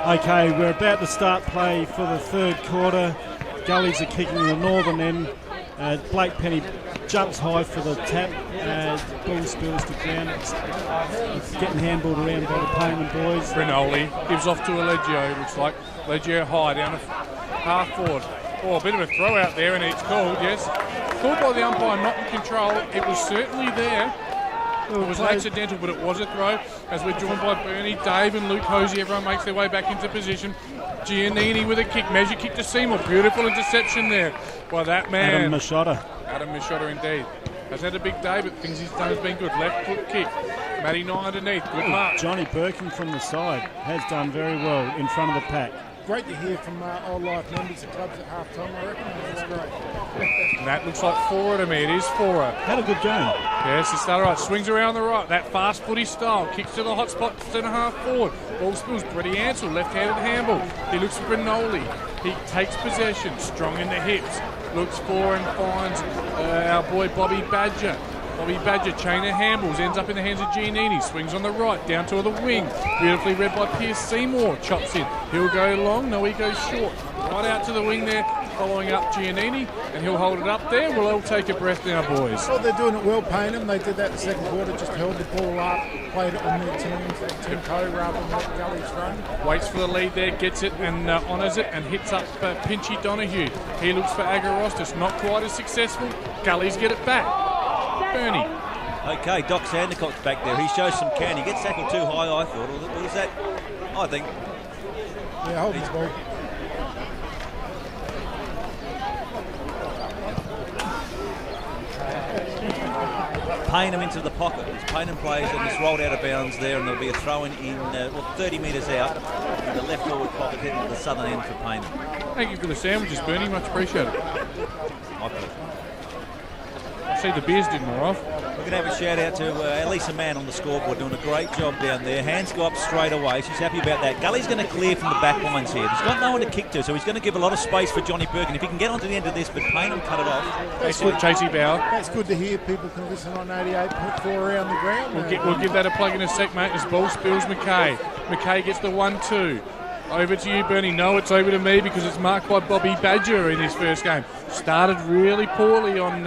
Okay, we're about to start play for the third quarter. Gullies are kicking the northern end. Blake Penny jumps high for the tap. Ball spills to ground. It's getting handballed around by the Payneham boys. Brinoli gives off to Aleggio, looks like. Aleggio high down a half forward. Oh, a bit of a throw out there, and it's called, yes. Called by the umpire, not in control. It was certainly there. It was accidental, but it was a throw. As we're joined by Bernie, Dave and Luke Hosey, everyone makes their way back into position. Giannini with a kick, measure kick to Seymour. Beautiful interception there by that man. Adam Machota. Adam Machota indeed. Has had a big day, but things he's done has been good. Left foot kick. Matty Nye underneath. Good mark. Johnny Birkin from the side has done very well in front of the pack. Great to hear from Old Life members of clubs at half time, I reckon. That's great. And that looks like four to me. It is four. Had a good game. Yes, it's all right. Swings around the right. That fast footy style. Kicks to the hot spot, centre half forward. Ball spills. Brady Ansell, left-handed handball. He looks for Brinoli. He takes possession. Strong in the hips. Looks for and finds our boy Bobby Badger. Bobby Badger, chain of handballs, ends up in the hands of Giannini, swings on the right, down to the wing. Beautifully read by Pierce Seymour, chops in. He'll go long, no, he goes short. Right out to the wing there, following up Giannini, and he'll hold it up there. We'll all take a breath now, boys. Well, they're doing it well, Payneham. They did that in the second quarter, just held the ball up, played it on their teams, that tempo rather than let Gully's run. Waits for the lead there, gets it and honours it, and hits up Pinchy Donahue. He looks for Agarostis, not quite as successful. Gullies get it back. Bernie. Okay, Doc Sandercock's back there. He shows some can. He gets tackled too high, I thought. Or was that? I think. Yeah, hold his ball. Payneham into the pocket. As Payneham plays and it's rolled out of bounds there, and there'll be a throw in 30 metres out in the left forward pocket heading to the southern end for Payneham. Thank you for the sandwiches, Bernie. Much appreciated. My pleasure. I see the beers didn't wear off. We're going to have a shout out to Elisa Mann on the scoreboard, doing a great job down there. Hands go up straight away. She's happy about that. Gully's going to clear from the back lines here. He's got no one to kick to, so he's going to give a lot of space for Johnny Birkin. If he can get onto the end of this, but Payneham cut it off. That's good, Chasey Bauer. That's good to hear. People can listen on 88.4 around the ground. We'll give that a plug in a sec, mate. As ball spills McKay. McKay gets the 1-2. Over to you, Bernie. No, it's over to me because it's marked by Bobby Badger in his first game. Started really poorly on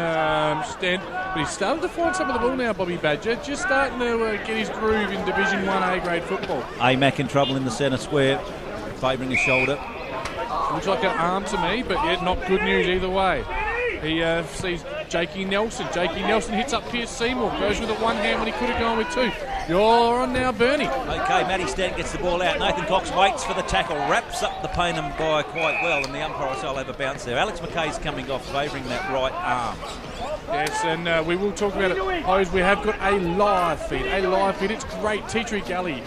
Stent, but he's started to find some of the ball now, Bobby Badger. Just starting to get his groove in Division 1 A-grade football. Amac in trouble in the centre square, favouring his shoulder. Looks like an arm to me, but yet not good news either way. He sees Jakey Nelson. Jakey Nelson hits up Pierce Seymour. Goes with a one hand when he could have gone with two. You're on now, Bernie. Okay, Matty Stent gets the ball out. Nathan Cox waits for the tackle. Wraps up the Payneham guy quite well, and the umpire will have a bounce there. Alex McKay's coming off, favouring that right arm. Yes, and we will talk about it. Hose, we have got a live feed. It's great. Tea Tree Gully.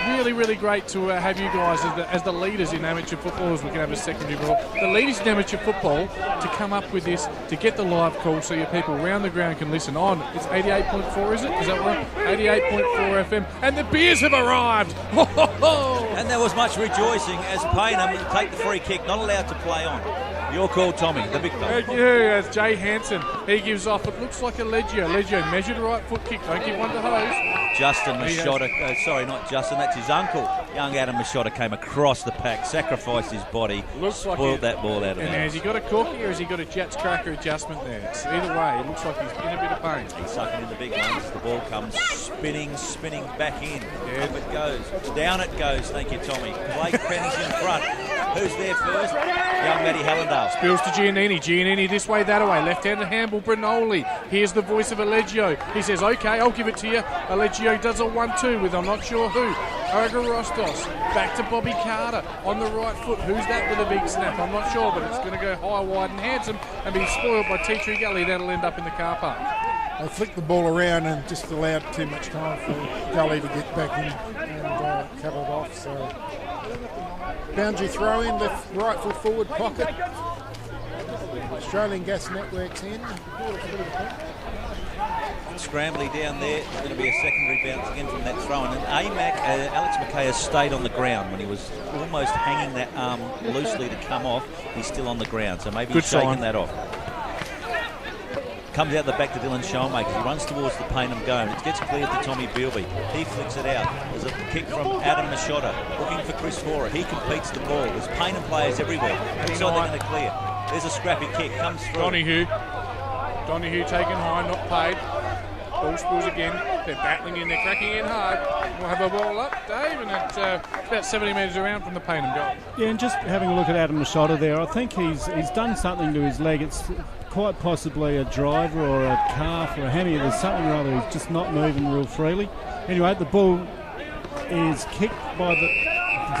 Really, really great to have you guys as the leaders in amateur football, as we can have a secondary ball. The leaders in amateur football to come up with this, to get the live call so your people around the ground can listen on. It's 88.4, is it? Is that right? 88.4 FM. And the beers have arrived. Ho, ho, ho. And there was much rejoicing as Payneham take the free kick, not allowed to play on. Your call, Tommy, the big dog. Thank you. As Jay Hansen, he gives off. It looks like a Leggio. Leggio measured right foot kick. Don't give one to Hose. Justin Machota, sorry, not Justin, that's his uncle. Young Adam Machota came across the pack, sacrificed his body, spoiled that ball out of bounds. And has he got a corky or has he got a Jets cracker adjustment there? So either way, it looks like he's in a bit of pain. He's sucking in the big ones. The ball comes spinning back in. Yeah. Up it goes. Down it goes. Thank you, Tommy. Blake Penny's in front. Who's there first? Young Matty Hallandale. Spills to Giannini. Giannini this way, that way. Left-handed handball, Brinoli. Here's the voice of Aleggio. He says, okay, I'll give it to you. Aleggio does a 1-2 with I'm not sure who. Agarostos. Back to Bobby Carter on the right foot. Who's that with a big snap? I'm not sure, but it's going to go high, wide and handsome and be spoiled by Tea Tree Gully. That'll end up in the car park. They flicked the ball around and just allowed too much time for Gully to get back in and cut it off. So boundary throw in, left, right foot forward pocket. Australian Gas Network's in. Scrambly down there. There's going to be a secondary bounce again from that throw. And Alex McKay has stayed on the ground when he was almost hanging that arm loosely to come off. He's still on the ground, so maybe he's shaking that off. Comes out the back to Dylan Shoalmaker. He runs towards the Payneham goal. It gets cleared to Tommy Bealby. He flicks it out. There's a kick from Adam Machota looking for Chris Fora. He competes the ball. There's Payneham players everywhere. Looks like they're going to clear. There's a scrappy kick. Comes through. Donahue taken high, not paid. Ball spills again. They're battling in. They're cracking in hard. We'll have a ball up, Dave, and it's about 70 metres around from the Payneham goal. Yeah, and just having a look at Adam Machota there, I think he's done something to his leg. It's quite possibly a driver or a calf or a hammy. There's something or other. He's just not moving real freely. Anyway, the ball is kicked by the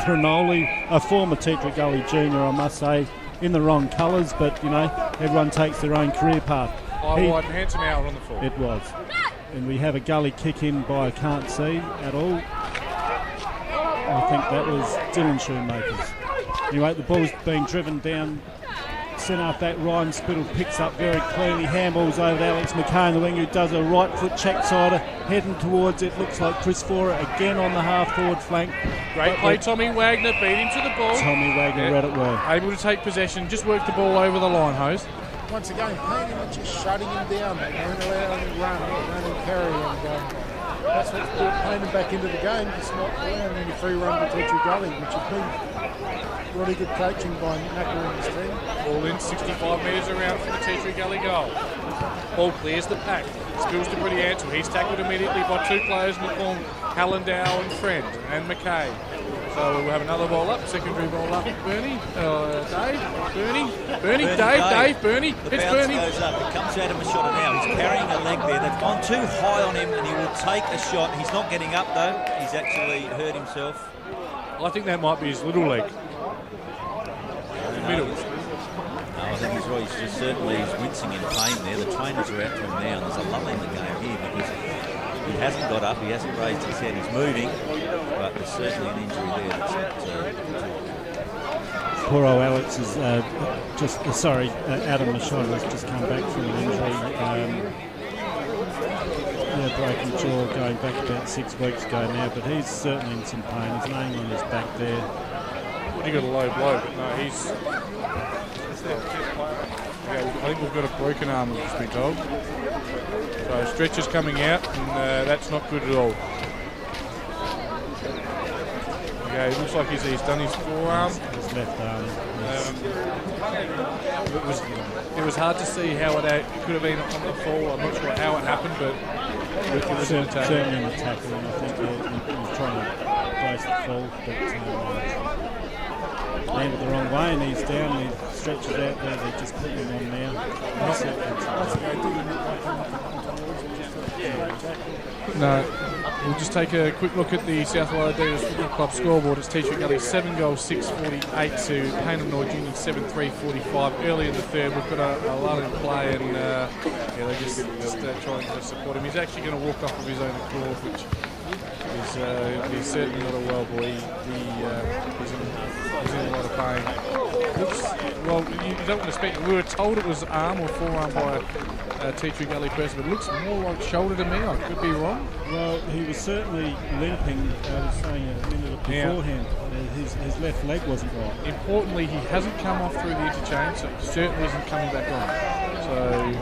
Trinoli, a former Tetra Gully junior, I must say, in the wrong colours, but, you know, everyone takes their own career path. High, wide, and handsome hour on the floor. It was. And we have a Gully kick in by I can't see at all. I think that was Dylan Shoemakers. Anyway, the ball's being driven down centre half back. Ryan Spittle picks up very cleanly, handballs over to Alex McKay in the wing, who does a right foot check sider, heading towards it. Looks like Chris Fora again on the half forward flank. Great play, Tommy Wagner beat him to the ball. Tommy Wagner read it well. Able to take possession, just work the ball over the line, Hose. Once again, Payneham are just shutting him down. They won't allow him to run and carry, and that's what's brought Payneham back into the game. Just not allowing any free run to Tetra Gully, which has been really good coaching by Nacker and his team. Ball in, 65 metres around from the Tetra Gully goal. Ball clears the pack, spills to Brady Ansell. He's tackled immediately by two players in the form, Hallendow and Friend, and McKay. So we'll have another ball up, secondary ball up. Bernie, Dave, Bernie. The It's bounce Bernie. goes up. It comes out of Machota now. He's carrying a leg there. They've gone too high on him, and he will take a shot. He's not getting up though. He's actually hurt himself. I think that might be his little leg. Middle. No, I think he's right. He's wincing in pain there. The trainers are out to him now, and there's a lull in the game here because he hasn't got up. He hasn't raised his head. He's moving, but there's certainly an injury there. That's not, Poor old Alex is Adam Machota has just come back from an injury. Broken jaw going back about 6 weeks ago now, but he's certainly in some pain. His name on his back there. He got a low blow, but no, he's. I think we've got a broken arm, we've just been told. So stretcher's coming out, and that's not good at all. Okay, it looks like he's done his forearm. His left arm. It was hard to see how it could have been on the fall. I'm not sure how it happened, but it was an attack. Certainly an tackle, and I think he was trying to brace the fall, but landed the wrong way, and he's down. He stretches out there. They're just putting him on now. No, we'll just take a quick look at the South Wales Football Club scoreboard. It's Tetra Gully 7 goals, 6:48 to Payneham Norwood Union 7-3-45. Early in the third, we've got a lull in play, and they're just trying to support him. He's actually going to walk off of his own accord, which is certainly not a well boy. He's in a lot of pain. Well, you don't want to speak. We were told it was arm or forearm by a Tetra Gully person, but it looks more like shoulder to me. I could be wrong. Well, he was certainly limping. I was saying a minute beforehand. His left leg wasn't right. Importantly, he hasn't come off through the interchange, so he certainly isn't coming back on. So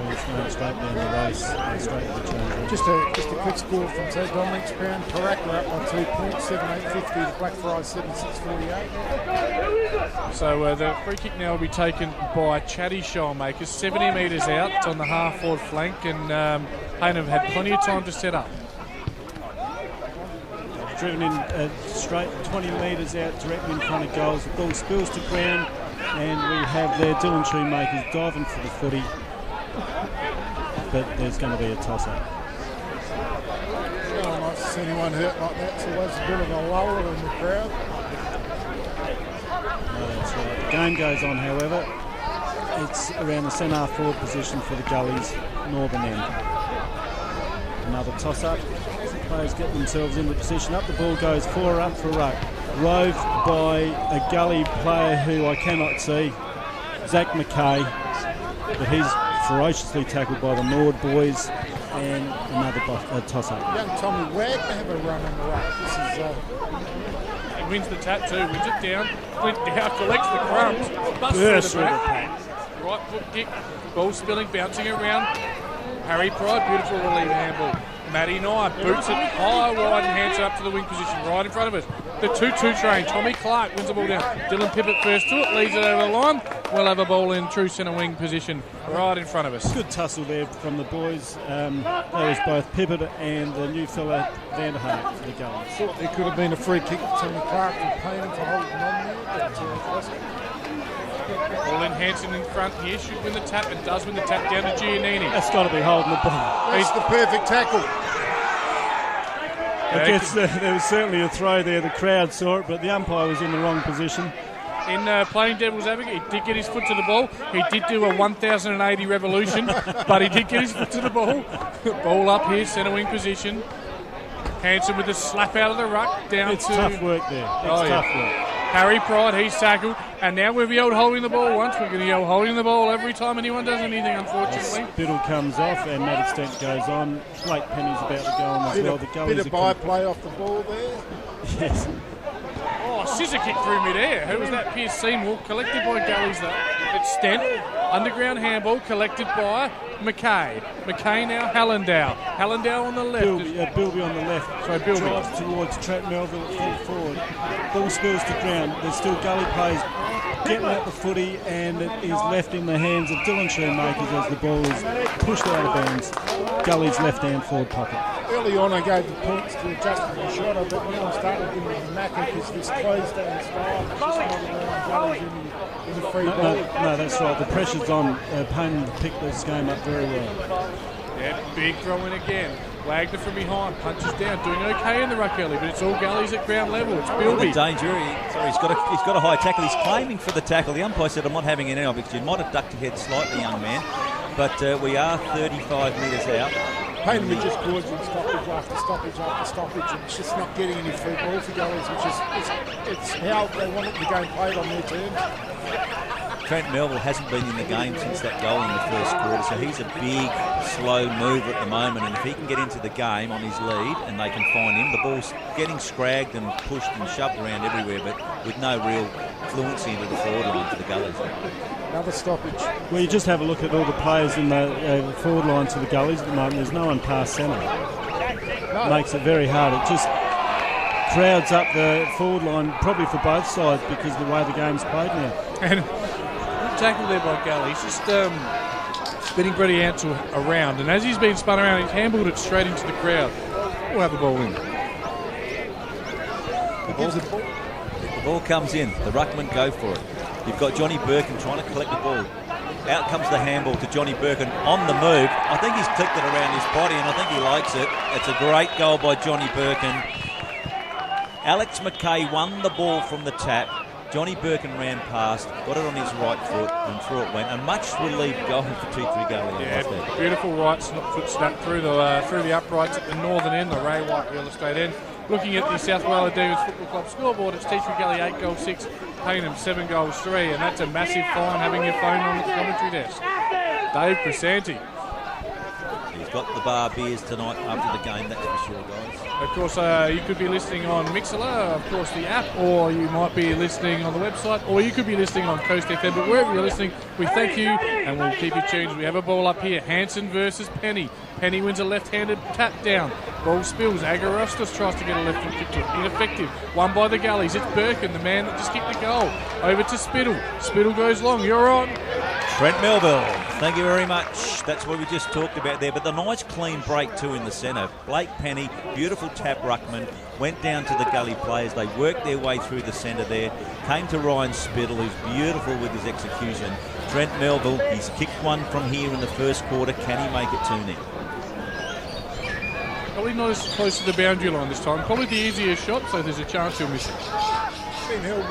he's going straight down the race, straight to the change. Just a quick score from Ted Dominic's ground. Pertaringa up by 2 points, 7-8-50 to Blackfriars 7-6-48. So the free kick now will be taken by Chatty Shoalmakers, 70 metres out. It's on the half forward flank, and Payneham had plenty of time to set up. Driven in straight 20 metres out, directly in front of goals. The ball spills to ground, and we have there Dylan Shoemakers diving for the footy, but there's going to be a toss-up. No one likes to see anyone hurt like that, so there's a bit of a lull in the crowd. No, that's right. The game goes on, however. It's around the centre forward position for the Gully's northern end. Another toss-up. Players get themselves into position. Up the ball goes, 4 up for ruck. Roved by a Gully player who I cannot see, Zach McKay, but he's ferociously tackled by the Norwood boys, and another toss-up. Young Tommy Wagner have a run on the ruck. This is He wins the tap too, wins it down, Flint down, collects the crumbs, busts Burst through the through the pack. Right foot kick, ball spilling, bouncing around. Harry Pride, beautiful relief handball. Matty Nye boots it high, wide, and hands it up to the wing position right in front of us. The 2-2 train. Tommy Clark wins the ball down. Dylan Pippett first to it, leads it over the line. We'll have a ball in true centre wing position right in front of us. Good tussle there from the boys. That was both Pippett and the new fella Vanderhart for the Gullies. Thought there could have been a free kick to Tommy Clark from Payneham for holding on there, but it wasn't. Colin Hanson in front here, should win the tap and does win the tap down to Giannini. That's got to be holding the ball. That's the perfect tackle. I guess there was certainly a throw there. The crowd saw it, but the umpire was in the wrong position. In playing devil's advocate, he did get his foot to the ball. He did do a 1,080 revolution, but he did get his foot to the ball. Ball up here, centre wing position. Hanson with a slap out of the ruck down It's to... tough work there. It's tough work. Harry Pride, he's tackled, and now we've yelled holding the ball once. We're going to yell holding the ball every time anyone does anything, unfortunately. Spittle comes off and Matt Extent goes on. Blake Penny's about to go on as well. The Gullies bit of byplay off the ball there. Yes. Oh, scissor kick through mid-air. Who was that? Pierce Seymour, collected by Gullies at Stent. Underground handball collected by McKay. McKay now Hallandale. Hallandale on the left. Bilby on the left. Sorry, Bilby. Drives towards Trent Melville at full forward. Ball spills to ground. There's still Gully plays getting at the footy, and it is left in the hands of Dylan Shoemakers as the ball is pushed out of bounds. Gully's left-hand forward pocket. Early on I gave the points to Justin Machado, but now I'm starting to give it to Macca because this closed down style is just not allowing Gullies in the free ball. No, that's right. The pressure's on. Payneham picked this game up very well. Yeah, big throw in again. Wagner from behind, punches down, doing okay in the ruck early, but it's all Gullies at ground level. It's Bilby. The danger. He's got a high tackle. He's claiming for the tackle. The umpire said, "I'm not having any of it." You might have ducked your head slightly, young man. But we are 35 metres out. Payneham are just gorging stoppage after stoppage after stoppage, and it's just not getting any free ball for Gullies, which is it's how they want the game played on their terms. Trent Melville hasn't been in the game since that goal in the first quarter, so he's a big, slow mover at the moment, and if he can get into the game on his lead and they can find him, the ball's getting scragged and pushed and shoved around everywhere, but with no real fluency into the forward line for the Gullies. Another stoppage. Well, you just have a look at all the players in the forward line to the Gullies at the moment. There's no one past centre. No. Makes it very hard. It just crowds up the forward line, probably for both sides, because of the way the game's played now. And tackle there by Gully. He's just spinning Brady Ansell around, and as he's been spun around, he's handballed it straight into the crowd. We'll have the ball in. The ball comes in. The ruckmen go for it. You've got Johnny Birkin trying to collect the ball. Out comes the handball to Johnny Birkin on the move. I think he's clicked it around his body, and I think he likes it. It's a great goal by Johnny Birkin. Alex McKay won the ball from the tap. Johnny Birkin ran past, got it on his right foot, and through it went. A much relieved goal for 2-3 Gully. Yeah, beautiful right foot snap through the uprights at the northern end, the Ray White real estate end. Looking at the South Wales Demons Football Club scoreboard, it's Teacher Gully 8 goals 6, Payneham 7 goals 3, and that's a massive fine having your phone on at the commentary desk. Dave Prasanti. He's got the bar beers tonight after the game, that's for sure, guys. Of course, you could be listening on Mixlr, of course the app, or you might be listening on the website, or you could be listening on Coast FM, but wherever you're listening, we thank you, and we'll keep you tuned. We have a ball up here, Hanson versus Penny. Penny wins a left-handed tap down. Ball spills. Agarostas tries to get a left foot kick to it. Ineffective. Won by the Gullies. It's Birkin, the man that just kicked the goal. Over to Spittle. Spittle goes long. You're on. Trent Melville, thank you very much. That's what we just talked about there. But the nice clean break too in the centre. Blake Penny, beautiful tap ruckman, went down to the Gully players. They worked their way through the centre there. Came to Ryan Spittle, who's beautiful with his execution. Trent Melville, he's kicked one from here in the first quarter. Can he make it 2-0? Probably not as close to the boundary line this time. Probably the easier shot, so there's a chance he'll miss it. Been held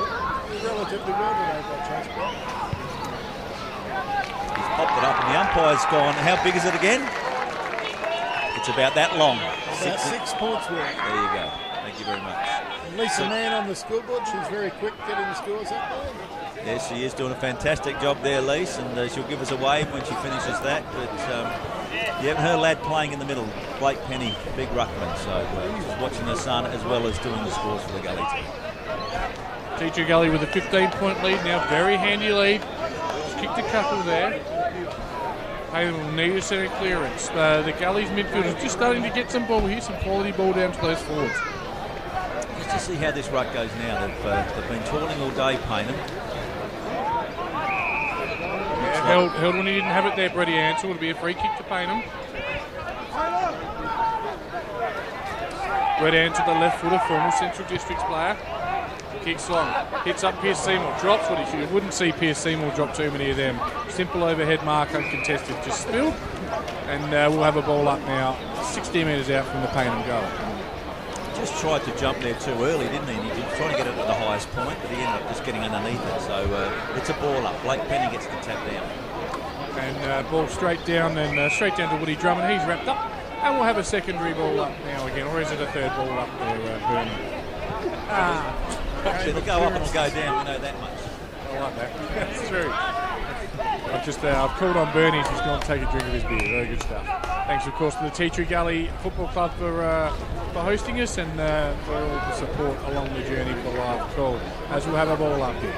relatively well today by Chase Brown. He's popped it up and the umpire's gone. How big is it again? It's about that long. About 6 points worth. There you go. Thank you very much. And Lisa Mann on the scoreboard. She's very quick getting the scores up there. Yes, she is doing a fantastic job there, Lise, and she'll give us a wave when she finishes that. But you haven't her lad playing in the middle, Blake Penny, big ruckman, so she's watching her son as well as doing the scores for the Gully team. Teacher Gully with a 15-point lead now, very handy lead. Just kicked a couple there. Payneham will need a centre clearance. The Gully's midfield is just starting to get some ball here, some quality ball down to those forwards. Just to see how this ruck goes now. They've been toiling all day, Payneham. Yeah, held when he didn't have it there, Brady Ansell. It'll be a free kick to Payneham. Brett Ansell, the left footer, former Central Districts player. Kicks long, hits up Pierce Seymour, drops what he should. You wouldn't see Pierce Seymour drop too many of them. Simple overhead mark, uncontested, just spilled. And we'll have a ball up now, 60 metres out from the Payneham goal. Just tried to jump there too early, didn't he? He was trying to get it at the highest point, but he ended up just getting underneath it. So it's a ball up. Blake Penny gets the tap down. And ball straight down to Woody Drummond. He's wrapped up. And we'll have a secondary ball up now again. Or is it a third ball up there, Bernie? It'll go up and it'll go down, we know that much. I like that. That's true. I've called on Bernie. He's gone to take a drink of his beer. Very good stuff. Thanks, of course, to the Tea Tree Gully Football Club for hosting us and for all the support along the journey for the live call. As we'll have a ball up here.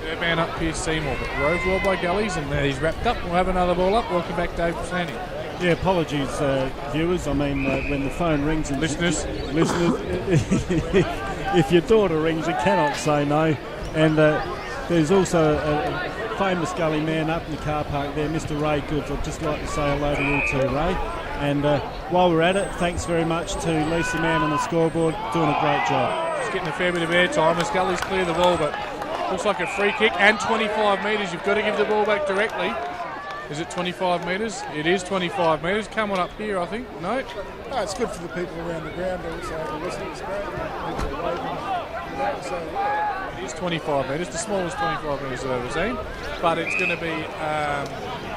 Third man up, Pierce Seymour, but rove well by Gullies, and he's wrapped up. We'll have another ball up. Welcome back, Dave Sandy. Yeah, apologies, viewers. I mean, when the phone rings and listeners, if your daughter rings, you cannot say no. And there's also a famous Gully man up in the car park there, Mr. Ray Goods. I'd just like to say hello to you too, Ray. And while we're at it, thanks very much to Lisa Mann on the scoreboard, doing a great job. Just getting a fair bit of airtime as Gullies clear the ball, but looks like a free kick and 25 metres. You've got to give the ball back directly. Is it 25 metres? It is 25 metres. Come on up here, I think. No? No, it's good for the people around the ground also. The listeners, great. People are waving. So, yeah. It is 25 metres, the smallest 25 metres I've ever seen. But it's going to be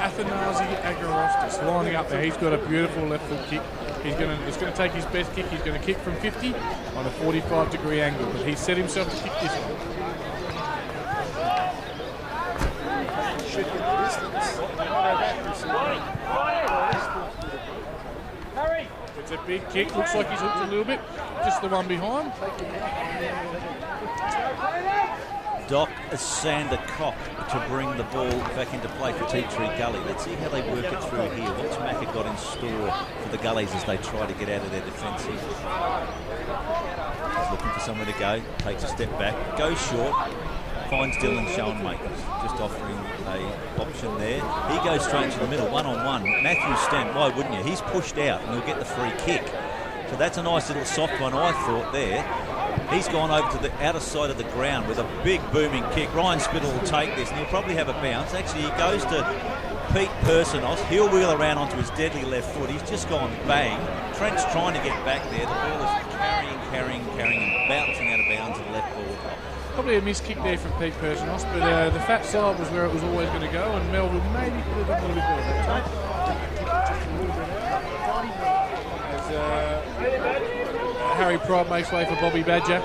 Athanasi Agorostis lining up there. He's got a beautiful left foot kick. He's going to take his best kick. He's going to kick from 50 on a 45-degree angle. But he's set himself to kick this one. should get the distance. It's a big kick. Looks like he's hooked a little bit. Just the one behind. Doc Sander Cock to bring the ball back into play for Tea Tree Gully. Let's see how they work it through here. What's Macca got in store for the Gullies as they try to get out of their defensive? He's looking for somewhere to go. Takes a step back. Goes short. Finds Dylan Schoenmakers. Just offering a option there. He goes straight to the middle. One-on-one. Matthew Stent. Why wouldn't you? He's pushed out and he'll get the free kick. So that's a nice little soft one, I thought, there. He's gone over to the outer side of the ground with a big booming kick. Ryan Spittle will take this and he'll probably have a bounce. Actually, he goes to Pete Persinos. He'll wheel around onto his deadly left foot. He's just gone bang. Trent's trying to get back there. The ball is carrying and bouncing out of bounds to the left forward. Probably a missed kick there from Pete Persinos, but the fat side was where it was always going to go, and Melville maybe could have done a little bit better that time. As Harry Pride makes way for Bobby Badger.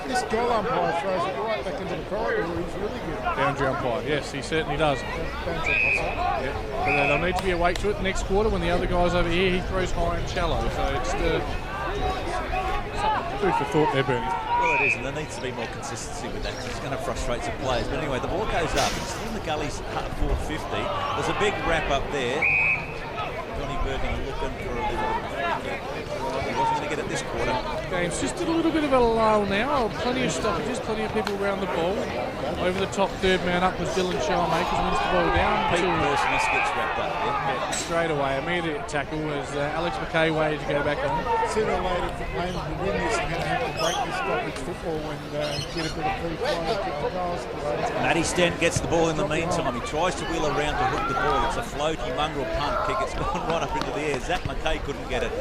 This goal umpire throws it right back into the corridor. He's really good. Boundary umpire, yes, he certainly does. Yep. But there'll need to be a weight to it next quarter when the other guy's over here. He throws high and shallow, so it's food for thought there, Bernie. Well, it is, and there needs to be more consistency with that because it's going to frustrate some players. But anyway, the ball goes up. It's still in the Gully's forward 50. There's a big wrap up there. Johnny Bergen looking for a little bit. He wasn't going to get it this quarter. Game's just a little bit of a lull now. Plenty of stoppages, plenty of people around the ball. Over the top, third man up was Dylan Schoenmakers, wins the ball down. Pete Persinos gets wrapped up there. Yeah, straight away, immediate tackle as Alex McKay waited to go back on. Sooner or later, for Payneham to win this, you're going to have to break this stoppage football and get a bit of free flow and kick the goals. Matty Stent gets the ball in the meantime. He tries to wheel around to hook the ball. It's a floaty mongrel punt kick. It's gone right up into the air. Zach McKay couldn't get it.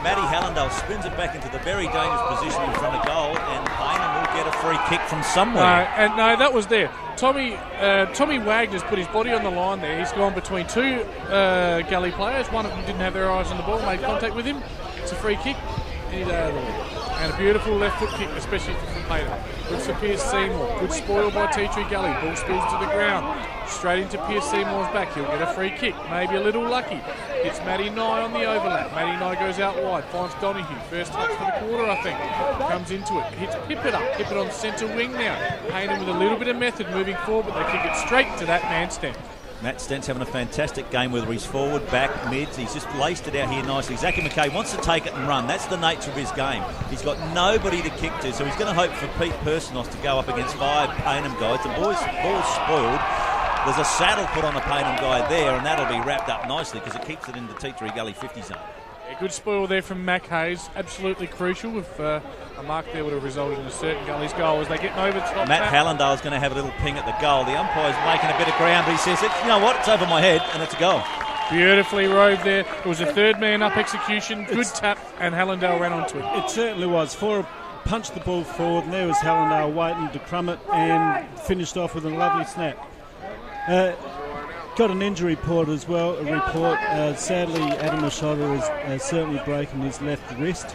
Matty Hallandale spins it back into the very dangerous position in front of goal, and Payneham will get a free kick from somewhere. No, that was there. Tommy Wagner's put his body on the line there. He's gone between two Gully players. One of them didn't have their eyes on the ball, made contact with him. It's a free kick, and he's out of the way. And a beautiful left foot kick, especially from Payneham. Looks for Pierce Seymour. Good spoil by Tea Tree Gully. Ball spills to the ground. Straight into Pierce Seymour's back. He'll get a free kick. Maybe a little lucky. Hits Matty Nye on the overlap. Matty Nye goes out wide. Finds Donahue. First touch for the quarter, I think. Comes into it. Hits Pippet up. Pippet on centre wing now. Payneham with a little bit of method moving forward, but they kick it straight to that man Stent. Matt Stent's having a fantastic game, whether he's forward, back, mids. He's just laced it out here nicely. Zachy McKay wants to take it and run. That's the nature of his game. He's got nobody to kick to, so he's going to hope for Pete Personos to go up against 5 Payneham guys. The ball's spoiled. There's a saddle put on the Payneham guy there, and that'll be wrapped up nicely because it keeps it in the Tea Tree Gully 50 zone. Yeah, good spoil there from Mac Hayes. Absolutely crucial. If a mark there would have resulted in a certain Gully's goal as they get over the top. Matt Hallandale's going to have a little ping at the goal. The umpire's making a bit of ground, but he says, you know what, it's over my head, and it's a goal. Beautifully rode there. It was a third man up execution. Good tap, and Hallandale ran onto it. It certainly was. Fora punched the ball forward, and there was Hallandale waiting to crumb it and finished off with a lovely snap. Got an injury report as well. Sadly, Adam Ashotta has certainly broken his left wrist.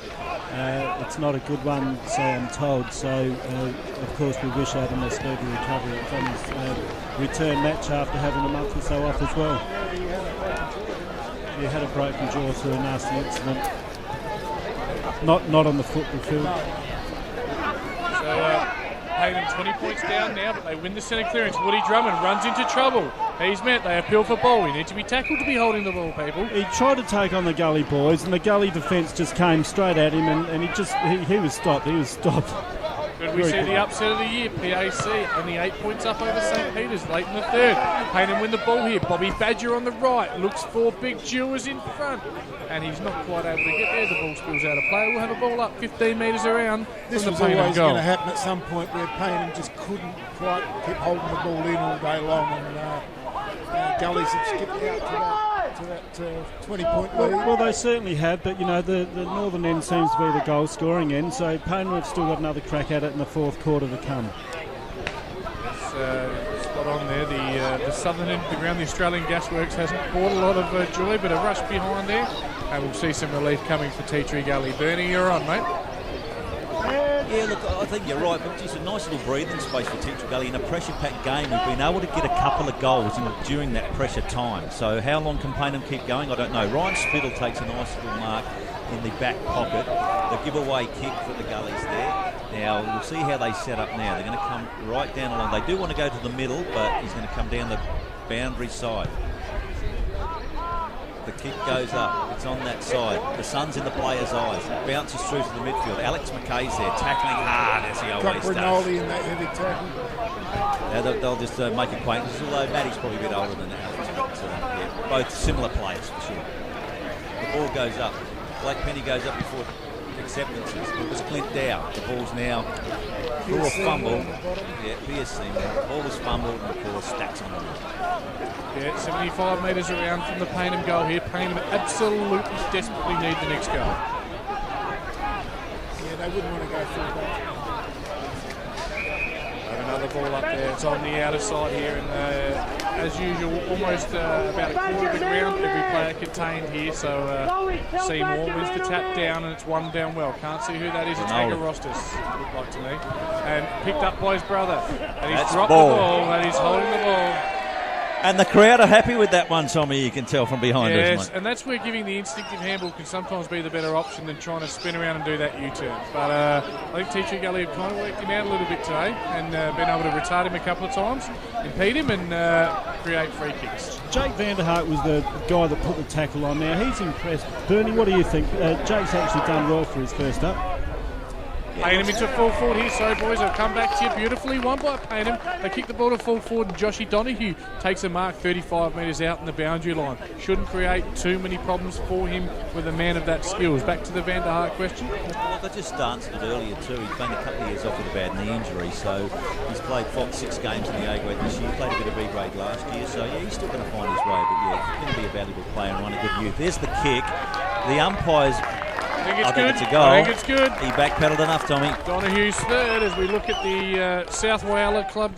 It's not a good one, so I'm told. So, of course, we wish Adam a speedy recovery from his return match after having a month or so off as well. He had a broken jaw through a nasty incident. Not on the football field. So, Payneham 20 points down now, but they win the centre clearance. Woody Drummond runs into trouble. He's met. They appeal for ball. We need to be tackled to be holding the ball, people. He tried to take on the Gully boys, and the Gully defence just came straight at him, and he was stopped. He was stopped. Could we see the upset of the year? PAC only 8 points up over St Peter's late in the third. Payneham win the ball here. Bobby Badger on the right. Looks for Big Jewers in front. And he's not quite able to get there. The ball spills out of play. We'll have a ball up 15 metres around. This was always going to happen at some point where Payneham just couldn't quite keep holding the ball in all day long. And Gullies have skipped out to that 20-point lead. Well, they certainly have, but you know the northern end seems to be the goal scoring end, so Payneham have still got another crack at it in the fourth quarter to come. Spot on there. The southern end of the ground, the Australian Gasworks, hasn't brought a lot of joy, but a rush behind there, and we'll see some relief coming for Tea Tree Gully. Bernie, you're on, mate. Yeah, look, I think you're right, but just a nice little breathing space for Tea Tree Gully. In a pressure-packed game, we've been able to get a couple of goals during that pressure time. So how long can Payneham keep going? I don't know. Ryan Spittle takes a nice little mark in the back pocket. The giveaway kick for the Gullies there. Now, we'll see how they set up now. They're going to come right down along. They do want to go to the middle, but he's going to come down the boundary side. The kick goes up. It's on that side. The sun's in the player's eyes. It bounces through to the midfield. Alex McKay's there, tackling hard as he always does. Rinaldi in that heavy tackle. Now they'll just make acquaintances, although Matty's probably a bit older than Alex. But, yeah, both similar players for sure. The ball goes up. Blake Penny goes up before acceptances. It was Clint Dow. The ball's now for a fumble. Yeah, Pierce Seymour. The ball was fumbled, and of course, stats on the Yeah, 75 metres around from the Payneham goal here. Payneham absolutely desperately need the next goal. Yeah, they wouldn't want to go through that. Another ball up there. It's on the outer side here, and as usual, almost about a quarter of the ground. Every player contained here, so Seymour wins the tap down, and it's one down well. Can't see who that is. It's Agger Rostas, looked like to me. And picked up by his brother. And he's dropped the ball, and he's holding the ball. And the crowd are happy with that one, Tommy, you can tell from behind us. Yes, and that's where giving the instinctive handball can sometimes be the better option than trying to spin around and do that U-turn. But I think Tea Tree Gully have kind of worked him out a little bit today and been able to retard him a couple of times, impede him and create free kicks. Jake Vanderhart was the guy that put the tackle on there. He's impressed. Bernie, what do you think? Jake's actually done well for his first up. Payneham into full forward here. Sorry, boys, I'll come back to you beautifully. One by Payneham. They kick the ball to full forward, and Joshy Donahue takes a mark 35 metres out in the boundary line. Shouldn't create too many problems for him with a man of that skills. Back to the Vanderhart question. Well, they just answered it earlier too. He's been a couple of years off with a bad knee injury, so he's played 6 games in the A-grade this year. Played a bit of B-grade last year, so yeah, he's still going to find his way. But yeah, he's going to be a valuable player and run a good youth. There's the kick. The umpires. I think it's good. It's a goal. I think it's good. He backpedaled enough, Tommy. Donahue's third as we look at the South Whyalla Club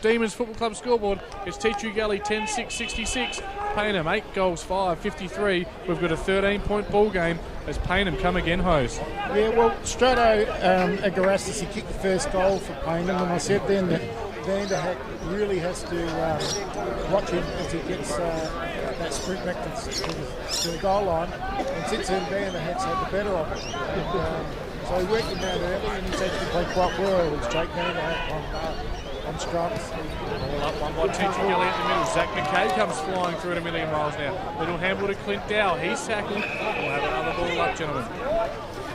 Demons Football Club scoreboard. It's Tea Tree Gully 10-6-66. Payneham 8 goals, 5, 53. We've got a 13-point ball game. as Payneham come again, Hose. Yeah, well, Strato Agarastas, he kicked the first goal for Payneham, and I said then that Vanderhack really has to watch him as he gets that sprint back to the goal line. And since then, Vanderhack's had the better of it. And, so he worked him out early, and he's actually played quite well. It was Jake Vanderhack on scrubs. All up one by Teacher Gully in the middle. Zach McKay comes flying through at 1,000,000 miles now. Little handball to Clint Dow. He's tackled. We'll have another ball up, gentlemen.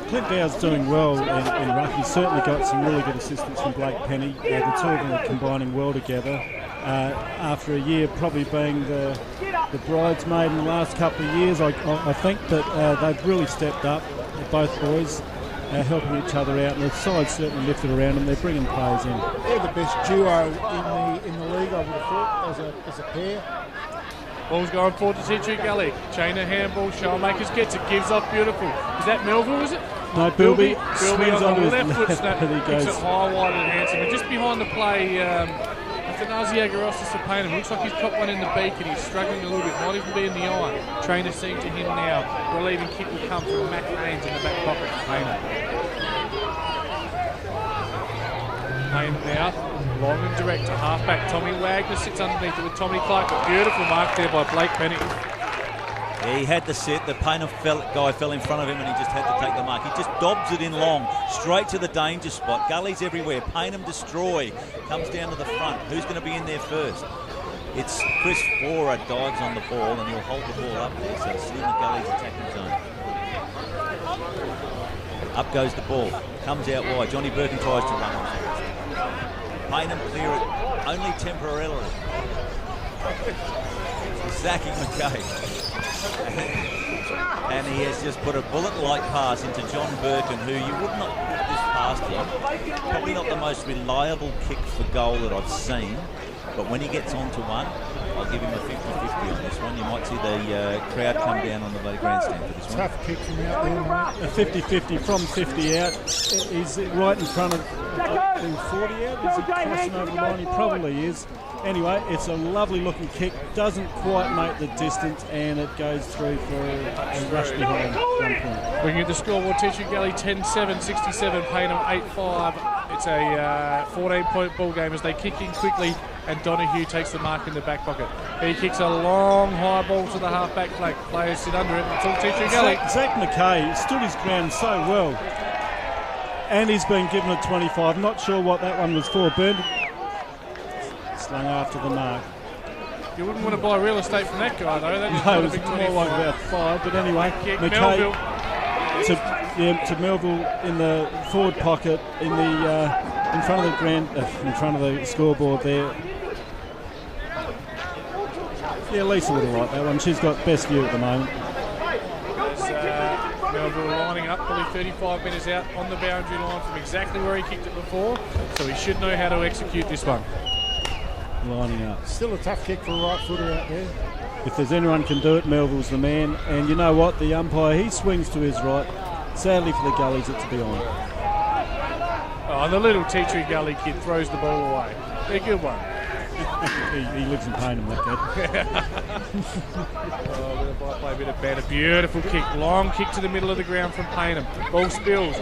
Clint Dow's doing well in ruck. He's certainly got some really good assistance from Blake Penny. The two of them are combining well together. After a year probably being the bridesmaid in the last couple of years, I think that they've really stepped up, both boys, helping each other out. And the side's certainly lifted around them. They're bringing players in. They're the best duo in the league, I would have thought, as a pair. Ball's going forward to Teacher Gully. Chain of handball. Showmakers gets it. Gives off beautiful. Is that Melville, is it? No, Bilby swings on the left foot snap. He goes. Kicks it high, wide and handsome. And just behind the play, Athanasia Garostas to Payneham. Looks like he's caught one in the beak and he's struggling a little bit. Might even be in the eye. Trainer seeing to him now. Relieving kick will come from Mac Haynes in the back pocket for Payneham. Payneham now, long and direct to halfback. Tommy Wagner sits underneath it with Tommy Clark. A beautiful mark there by Blake Penny. Yeah, he had to sit. The Payneham guy fell in front of him and he just had to take the mark. He just dobs it in long, straight to the danger spot. Gully's everywhere. Payneham destroy. Comes down to the front. Who's going to be in there first? It's Chris Fora dives on the ball and he'll hold the ball up there. So it's in the Gully's attacking zone. Up goes the ball. Comes out wide. Johnny Birkin tries to run on it. Payneham clear it only temporarily. Zachy McKay. And he has just put a bullet-like pass into John Birkin, who you would not put this past him. Probably not the most reliable kick for goal that I've seen, but when he gets onto one, I'll give him a 50-50 on this one. You might see the crowd come down on the vote grandstand for this one. Tough kick from out there, mate. A 50-50 from 50 out. He's right in front of 40 out. Is he crossing over the line? He probably is. Anyway, it's a lovely looking kick. Doesn't quite make the distance, and it goes through for a rush behind 1 point. Looking at the scoreboard, Teacher Gully 10-7, 67, Payneham 8-5. It's a 14-point ball game as they kick in quickly, and Donahue takes the mark in the back pocket. He kicks a long high ball to the half-back flank. Players sit under it. It's all Teacher Gully. Zach McKay stood his ground so well, and he's been given a 25. Not sure what that one was for, Bernd. Slung after the mark. You wouldn't want to buy real estate from that guy, though. That No, it was more like about 5. But anyway, McKay to Melville in the forward pocket in front of the in front of the scoreboard there. Yeah, Lisa would have liked that one. She's got best view at the moment. Melville lining up, probably 35 metres out on the boundary line from exactly where he kicked it before, so he should know how to execute this one. Lining up. Still a tough kick for a right footer out there. If there's anyone can do it, Melville's the man. And you know what? The umpire, he swings to his right. Sadly for the Gullies, it's behind. Oh, and the little Teacher Gully kid throws the ball away. A good one. he lives in Payneham, that Play a bit of banter. Beautiful kick. Long kick to the middle of the ground from Payneham. Ball spills.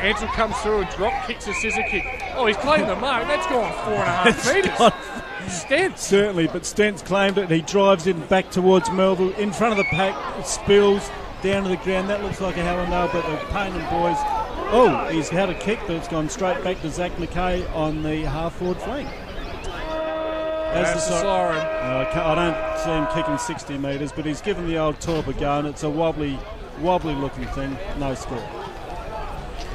Ansel comes through and drop kicks a scissor kick. Oh, he's playing the mark. That's gone 4.5 metres. Stents. Certainly, but Stents claimed it. He drives in back towards Melville. In front of the pack, it spills down to the ground. That looks like a hell of a no, but the Payneham boys... Oh, he's had a kick, but it's gone straight back to Zach McKay on the half-forward flank. That's the siren. I don't see him kicking 60 metres, but he's given the old torp a go, and it's a wobbly looking thing. No score.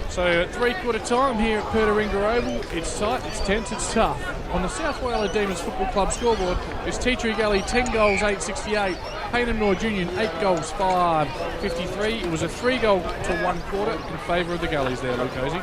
So at three-quarter time here at Pertaringa Oval, it's tight, it's tense, it's tough. On the South Wales Demons Football Club scoreboard, it's Teacher Gully 10 goals, 868. Payneham Norwood Union 8 goals, 553. It was a 3-goal to 1 quarter in favour of the Gullies there, Luke Hosey.